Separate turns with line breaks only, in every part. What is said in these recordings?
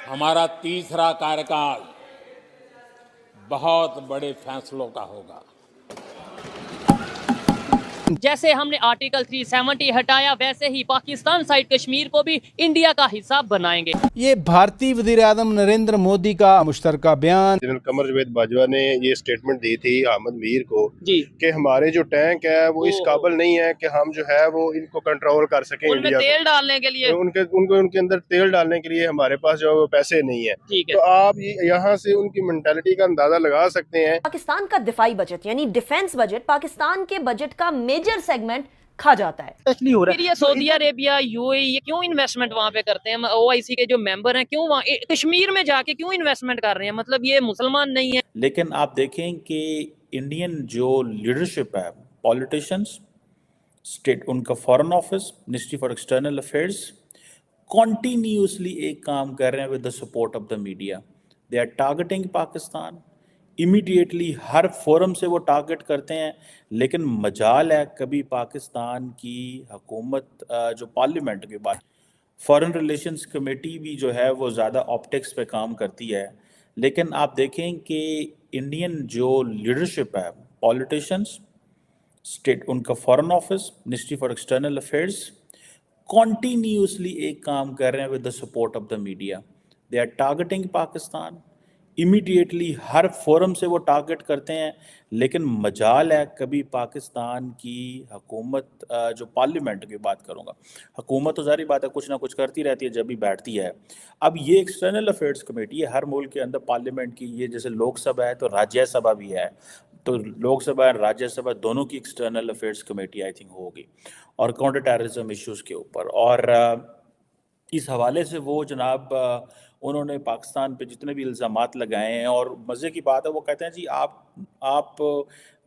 हमारा तीसरा कार्यकाल बहुत बड़े फैसलों का होगा।
जैसे हमने आर्टिकल 370 हटाया, वैसे ही पाकिस्तान साइड कश्मीर को भी इंडिया का हिस्सा बनाएंगे।
ये भारतीय वज़ीर आज़म नरेंद्र मोदी का मुश्तरका बयान।
जनरल कमर जावेद बाजवा ने ये स्टेटमेंट दी थी अहमद मीर को
जी
कि हमारे जो टैंक है वो इस काबिल नहीं है कि हम जो है वो इनको कंट्रोल कर सकें।
उनमें
इंडिया
तेल डालने के लिए
उनके अंदर तेल डालने के लिए हमारे पास जो है वो पैसे नहीं है।
ठीक है।
तो आप यहाँ से उनकी मेंटालिटी का अंदाजा लगा सकते हैं।
पाकिस्तान का दिफाई बजट यानी डिफेंस बजट पाकिस्तान के बजट का मेजर सेगमेंट खा जाता है।
फिर ये सऊदी अरेबिया यूएई ये क्यों इन्वेस्टमेंट वहाँ पे करते हैं? ओआईसी के जो मेंबर हैं क्यों वहाँ कश्मीर में जाके क्यों इन्वेस्टमेंट कर रहे हैं? मतलब ये मुसलमान नहीं है।
लेकिन आप देखें कि इंडियन जो लीडरशिप है, पॉलिटिशियंस, स्टेट, उनका foreign office, ministry for external affairs continuously एक काम कर रहे हैं with the support of the media. They are targeting Pakistan immediately, हर फोरम से वो टारगेट करते हैं। लेकिन मजाल है कभी पाकिस्तान की हुकूमत जो पार्लियामेंट के बाद फॉरेन रिलेशंस कमेटी भी जो है वो ज़्यादा ऑप्टिक्स पे काम करती है। लेकिन आप देखें कि इंडियन जो लीडरशिप है, पॉलिटिशियंस, स्टेट, उनका foreign office, ministry for external affairs continuously एक काम कर रहे हैं with the support of the media. They are targeting Pakistan immediately, हर फोरम से वो टारगेट करते हैं। लेकिन मजाल है कभी पाकिस्तान की हुकूमत जो पार्लियामेंट की बात करूँगा, हुकूमत तो ज़ाहिर बात है कुछ ना कुछ करती रहती है जब भी बैठती है। अब ये एक्सटर्नल अफेयर्स कमेटी है, हर मुल्क के अंदर पार्लियामेंट की, ये जैसे लोकसभा है तो राज्यसभा भी है, तो लोकसभा और राज्यसभा दोनों की external affairs committee I think होगी, और काउंटर टेररिज्म इश्यूज़ के ऊपर। और इस हवाले से वो जनाब उन्होंने पाकिस्तान पे जितने भी इल्ज़ामात लगाए हैं, और मज़े की बात है वो कहते हैं जी आप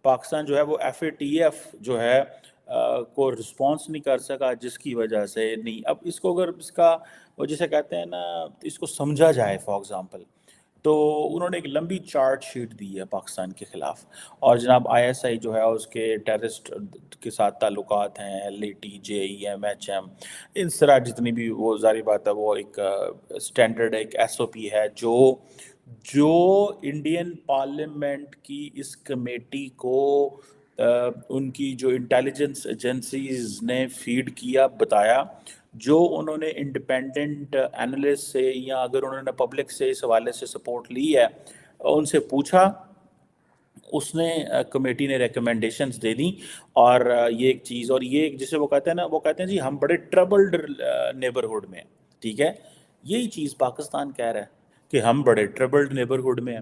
पाकिस्तान जो है वो FATF जो है को रिस्पॉन्स नहीं कर सका जिसकी वजह से नहीं। अब इसको अगर इसका वो जिसे कहते हैं ना, इसको समझा जाए फॉर एग्ज़ाम्पल, तो उन्होंने एक लंबी चार्ट शीट दी है पाकिस्तान के ख़िलाफ़, और जनाब ISI जो है उसके टेररिस्ट के साथ ताल्लुकात हैं, LAT, JEM, HM, इन तरह जितनी भी, वो ज़ाहिर बात है वो एक स्टैंडर्ड एक SOP है जो इंडियन पार्लियामेंट की इस कमेटी को उनकी जो इंटेलिजेंस एजेंसीज ने फीड किया, बताया, जो उन्होंने इंडिपेंडेंट एनालिस्ट से या अगर उन्होंने पब्लिक से इस हवाले से सपोर्ट ली है, उनसे पूछा, उसने कमेटी ने रिकमेंडेशंस दे दी। और ये एक चीज़, और ये जिसे वो कहते हैं ना, वो कहते हैं जी हम बड़े ट्रबल्ड नेबरहुड में हैं। ठीक है, यही चीज़ पाकिस्तान कह रहा है कि हम बड़े ट्रबल्ड नेबरहुड में हैं।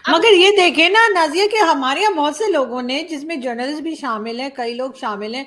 मगर ये देखें ना नाजिया कि हमारे यहाँ बहुत से लोगों ने, जिसमें जर्नलिस्ट भी शामिल हैं, कई लोग शामिल हैं,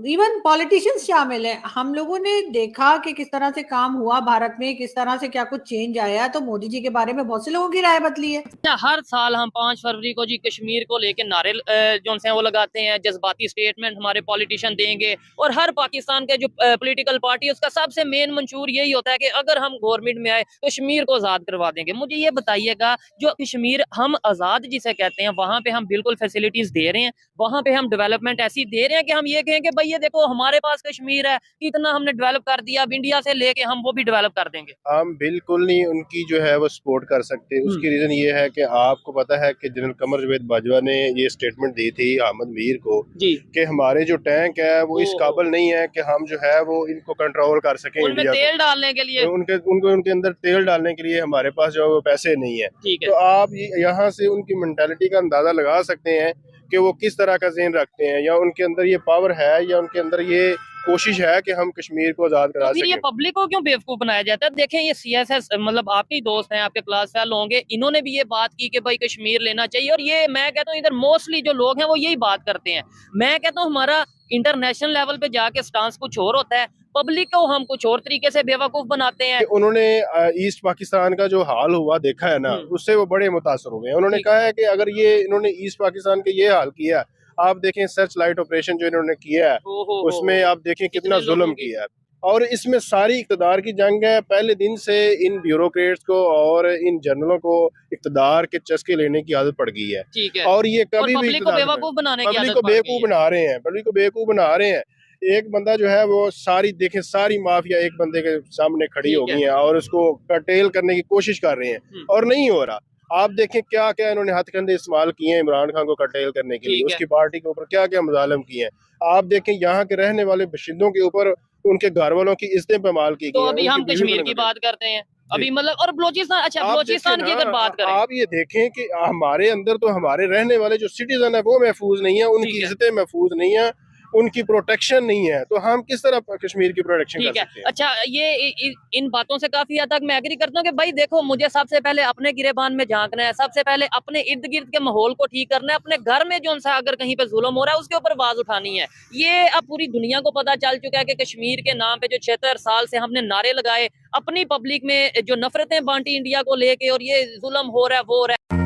इवन पॉलिटिशियंस शामिल हैं, हम लोगों ने देखा कि किस तरह से काम हुआ भारत में, किस तरह से क्या कुछ चेंज आया। तो मोदी जी के बारे में बहुत से लोगों की राय बदली है।
हर साल हम 5 फरवरी को जी कश्मीर को लेके नारे जो हैं वो लगाते हैं, जज्बाती स्टेटमेंट हमारे पॉलिटिशियन देंगे, और हर पाकिस्तान के जो पॉलिटिकल पार्टी उसका सबसे मेन मंशूर यही होता है कि अगर हम गवर्नमेंट में आए कश्मीर को आज़ाद करवा देंगे। मुझे ये बताइएगा, जो कश्मीर हम आज़ाद जिसे कहते हैं, वहाँ पे हम बिल्कुल फैसिलिटीज दे रहे हैं, वहाँ पे हम डेवलपमेंट ऐसी दे रहे हैं कि हम ये कहें कि भाई ये देखो हमारे पास कश्मीर है, इतना हमने डेवलप कर दिया, अब इंडिया से लेके हम वो भी डेवलप कर देंगे।
हम बिल्कुल नहीं उनकी जो है वो सपोर्ट कर सकते। उसकी रीज़न ये है कि आपको पता है कि जनरल कमर जावेद बाजवा ने ये स्टेटमेंट दी थी अहमद मीर को
जी
कि हमारे जो टैंक है वो इस काबिल नहीं है कि हम जो है वो इनको कंट्रोल कर सकें।
उनमें
इंडिया
तेल डालने के लिए
उनके अंदर तेल डालने के लिए हमारे पास जो है वो पैसे नहीं है।
ठीक है।
तो आप यहाँ से उनकी मेंटालिटी का अंदाजा लगा सकते हैं कि वो किस तरह का ज़हन रखते हैं, या उनके अंदर ये पावर है, या उनके अंदर ये कोशिश है कि हम कश्मीर को आज़ाद करा
तो फिर ये
सकें।
पब्लिक को क्यों बेवकूफ बनाया जाता है? देखें ये CSS मतलब आपके दोस्त हैं, आपके क्लास फेलो होंगे, इन्होंने भी ये बात की कि भाई कश्मीर लेना चाहिए, और ये मैं कहता हूँ इधर मोस्टली जो लोग हैं वो यही बात करते हैं। मैं कहता हूँ हमारा इंटरनेशनल लेवल पे जाके स्टांस कुछ और होता है, पब्लिक को हम कुछ और तरीके से बेवकूफ बनाते हैं।
उन्होंने ईस्ट पाकिस्तान का जो हाल हुआ देखा है ना, उससे वो बड़े मुतासर हुए हैं। उन्होंने कहा है कि अगर ये इन्होंने ईस्ट पाकिस्तान के ये हाल किया, आप देखें सर्च लाइट ऑपरेशन जो इन्होंने किया है उसमें आप देखें कितना जुल्म किया है, और इसमें सारी इक़्तिदार की जंग है। पहले दिन से इन ब्यूरोक्रेट्स को और इन जनरलों को इक़्तिदार के चस्के लेने की आदत पड़ गई है।
ठीक है।
और ये कभी भी
पब्लिक को बेवकूफ बनाने की
पब्लिक
आदत
को
पड़ गई
बेवकूफ बना रहे हैं, पब्लिक को बेवकूफ बना रहे हैं। ایک بندہ جو ہے وہ ساری مافیا ایک بندے کے سامنے کھڑی ہو گئی ہیں اور اس کو کرٹیل کرنے کی کوشش کر رہے ہیں اور نہیں ہو رہا. آپ دیکھیں کیا کیا انہوں نے ہتھ کنڈے استعمال کیے ہیں عمران خان کو کرٹیل کرنے کے لیے, اس کی پارٹی کے اوپر کیا کیا مظالم کیے ہیں. آپ دیکھیں یہاں کے رہنے والے باشندوں کے اوپر ان کے گھر والوں کی عزتیں پامال کی گئی.
تو ابھی ہم کشمیر کی بات کرتے ہیں ابھی مطلب, اور بلوچستان, اچھا بلوچستان کی اگر بات کریں,
آپ یہ دیکھیں کہ ہمارے اندر تو ہمارے رہنے والے جو سٹیزن ہیں وہ محفوظ نہیں ہیں, ان کی عزتیں محفوظ نہیں ہیں, ان کی پروٹیکشن نہیں ہے, تو ہم کس طرح کشمیر کی پروٹیکشن کر سکتے ہیں.
اچھا یہ ان باتوں سے کافی حد تک میں ایگری کرتا ہوں کہ بھائی دیکھو مجھے سب سے پہلے اپنے گریبان میں جھانکنا ہے, سب سے پہلے اپنے ارد گرد کے ماحول کو ٹھیک کرنا ہے, اپنے گھر میں جو سا اگر کہیں پہ ظلم ہو رہا ہے اس کے اوپر آواز اٹھانی ہے. یہ اب پوری دنیا کو پتا چل چکا ہے کہ کشمیر کے نام پہ جو 76 سال سے ہم نے نعرے لگائے, اپنی پبلک میں جو نفرتیں بانٹی انڈیا کو لے کے, اور یہ ظلم ہو رہا ہے وہ ہو رہا ہے.